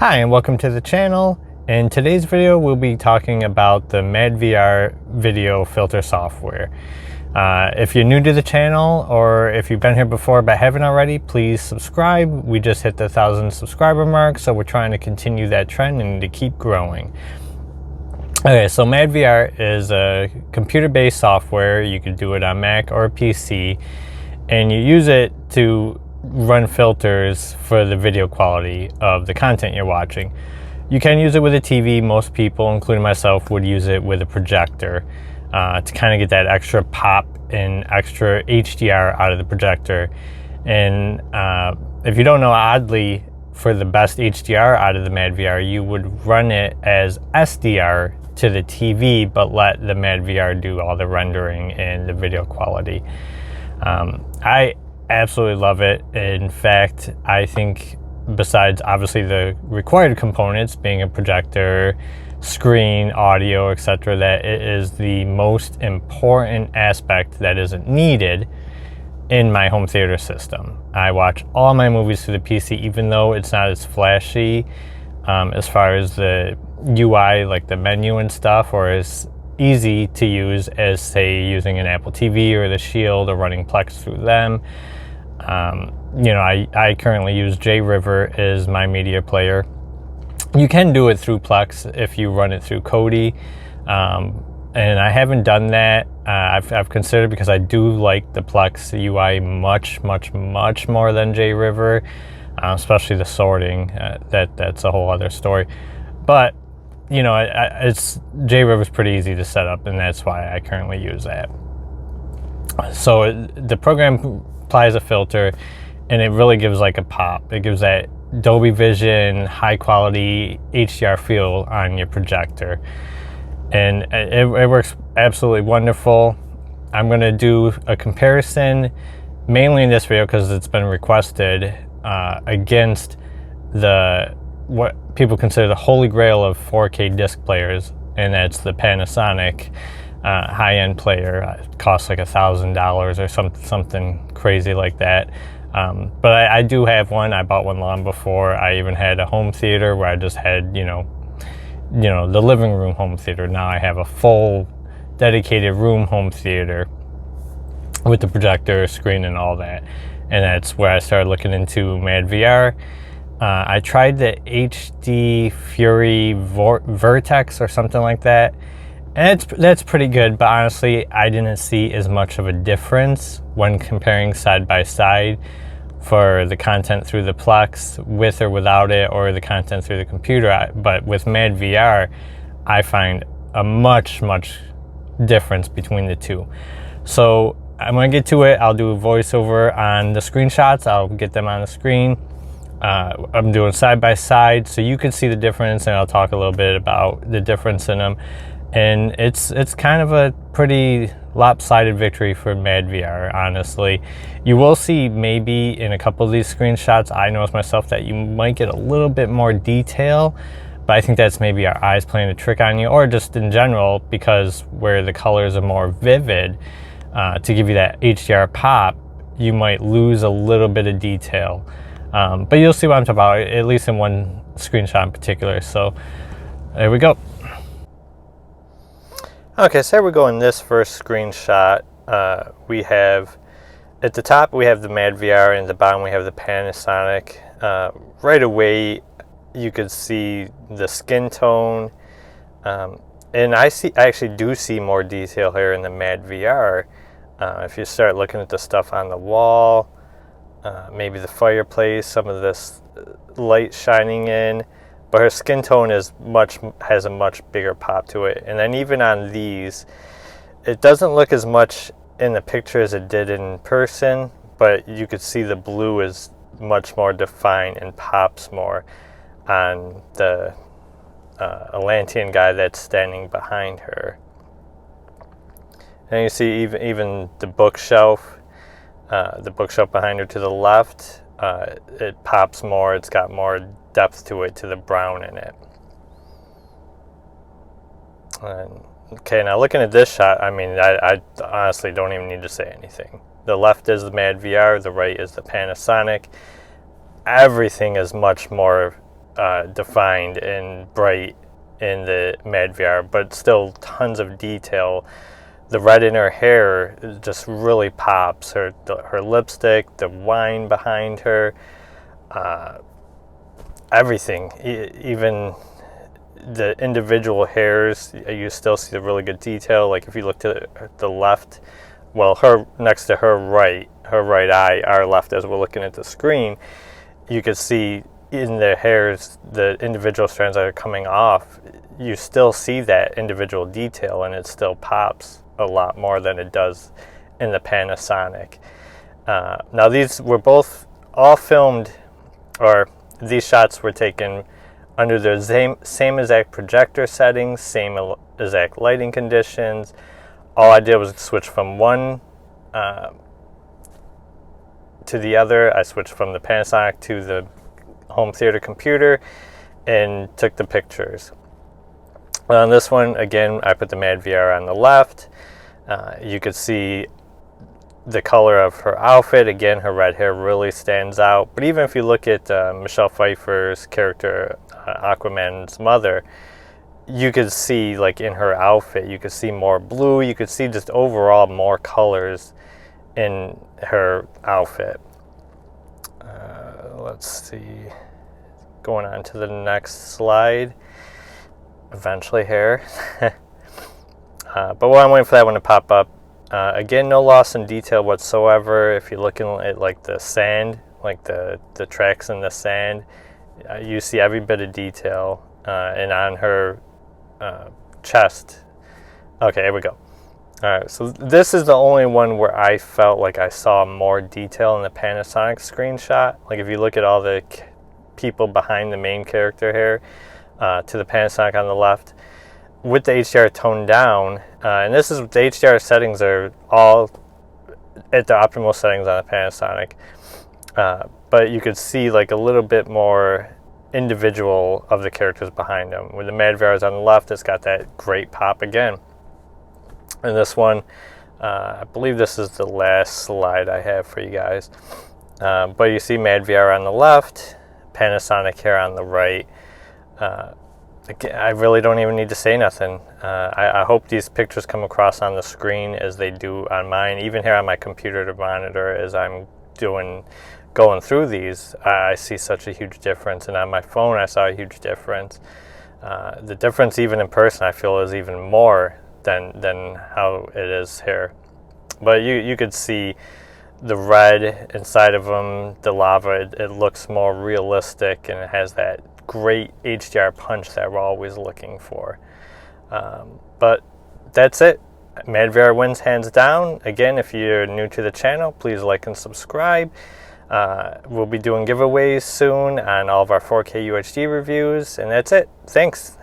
Hi and welcome to the channel. In today's video we'll be talking about the Madvr video filter software. If you're new to the channel or if you've been here before but haven't already, please subscribe. We just hit the 1,000 subscriber mark, so we're trying to continue that trend and to keep growing. Okay, so Madvr is a computer-based software. You can do it on Mac or PC, and you use it to run filters for the video quality of the content you're watching. You can use it with a TV. Most people, including myself, would use it with a projector to kind of get that extra pop and extra HDR out of the projector. And if you don't know, oddly, for the best HDR out of the Madvr, you would run it as SDR to the TV, but let the Madvr do all the rendering and the video quality. I absolutely love it. In fact, I think besides obviously the required components being a projector, screen, audio, etc., that it is the most important aspect that isn't needed in my home theater system. I watch all my movies through the PC, even though it's not as flashy as far as the UI, like the menu and stuff, or as easy to use as, say, using an Apple TV or the Shield or running Plex through them. You know, I currently use JRiver as my media player. You can do it through Plex if you run it through Kodi, and I haven't done that. I've considered, because I do like the Plex UI much more than JRiver, especially the sorting. That's a whole other story. But you know, it's JRiver's pretty easy to set up, and that's why I currently use that. So the program applies a filter, and it really gives like a pop. It gives that Dolby Vision, high quality HDR feel on your projector, and it works absolutely wonderful. I'm going to do a comparison mainly in this video because it's been requested against what people consider the holy grail of 4K disc players, and that's the Panasonic high-end player. It costs like $1,000 or something crazy like that. But I do have one. I bought one long before I even had a home theater, where I just had you know the living room home theater. Now I have a full dedicated room home theater with the projector, screen, and all that. And that's where I started looking into Madvr. I tried the HD Fury Vertex or something like that, and that's pretty good, but honestly I didn't see as much of a difference when comparing side by side for the content through the Plex with or without it, or the content through the computer. But with Madvr, I find a much difference between the two. So I'm going to get to it. I'll do a voiceover on the screenshots. I'll get them on the screen. I'm doing side by side so you can see the difference, and I'll talk a little bit about the difference in them. And it's kind of a pretty lopsided victory for Madvr, honestly. You will see maybe in a couple of these screenshots, I noticed myself that you might get a little bit more detail, but I think that's maybe our eyes playing a trick on you, or just in general, because where the colors are more vivid, to give you that HDR pop, you might lose a little bit of detail. But you'll see what I'm talking about, at least in one screenshot in particular. So there we go. Okay, so here we go in this first screenshot. We have, at the top we have the Madvr, and at the bottom we have the Panasonic. Right away you could see the skin tone, and I actually do see more detail here in the Madvr. If you start looking at the stuff on the wall, maybe the fireplace, some of this light shining in, but her skin tone has a much bigger pop to it. And then even on these, it doesn't look as much in the picture as it did in person, but you could see the blue is much more defined and pops more on the Atlantean guy that's standing behind her. And you see even the bookshelf behind her to the left, it pops more. It's got more depth to it, to the brown in it. Okay, now looking at this shot, I mean, I honestly don't even need to say anything. The left is the Madvr, the right is the Panasonic. Everything is much more defined and bright in the Madvr, but still tons of detail. The red in her hair just really pops. Her lipstick, the wine behind her, everything, even the individual hairs, you still see the really good detail. Like if you look to the left, well, her next to her right eye, our left as we're looking at the screen, you could see in the hairs, the individual strands that are coming off, you still see that individual detail, and it still pops a lot more than it does in the Panasonic. Now these were all filmed, or these shots were taken under the same exact projector settings, same exact lighting conditions. All I did was switch from one to the other. I switched from the Panasonic to the home theater computer and took the pictures. On this one, again, I put the Madvr on the left. You could see the color of her outfit. Again, her red hair really stands out. But even if you look at Michelle Pfeiffer's character, Aquaman's mother, you could see, like, in her outfit, you could see more blue. You could see just overall more colors in her outfit. Let's see. Going on to the next slide. Eventually here. But while I'm waiting for that one to pop up, again, no loss in detail whatsoever. If you're looking at like the sand, like the tracks in the sand, you see every bit of detail. And on her chest. Okay, here we go. All right, so this is the only one where I felt like I saw more detail in the Panasonic screenshot. Like if you look at all the people behind the main character here, to the Panasonic on the left, with the HDR toned down, and this is, the HDR settings are all at the optimal settings on the Panasonic, but you could see like a little bit more individual of the characters behind them. With the Madvr on the left, it's got that great pop again. And this one, I believe this is the last slide I have for you guys, but you see Madvr on the left, Panasonic here on the right. I really don't even need to say nothing. I hope these pictures come across on the screen as they do on mine. Even here on my computer to monitor as I'm going through these, I see such a huge difference. And on my phone, I saw a huge difference. The difference even in person, I feel, is even more than how it is here. But you could see the red inside of them, the lava, it looks more realistic, and it has that great HDR punch that we're always looking for. But that's it. Madvr wins hands down. Again, if you're new to the channel, please like and subscribe. We'll be doing giveaways soon on all of our 4K UHD reviews, and that's it. Thanks.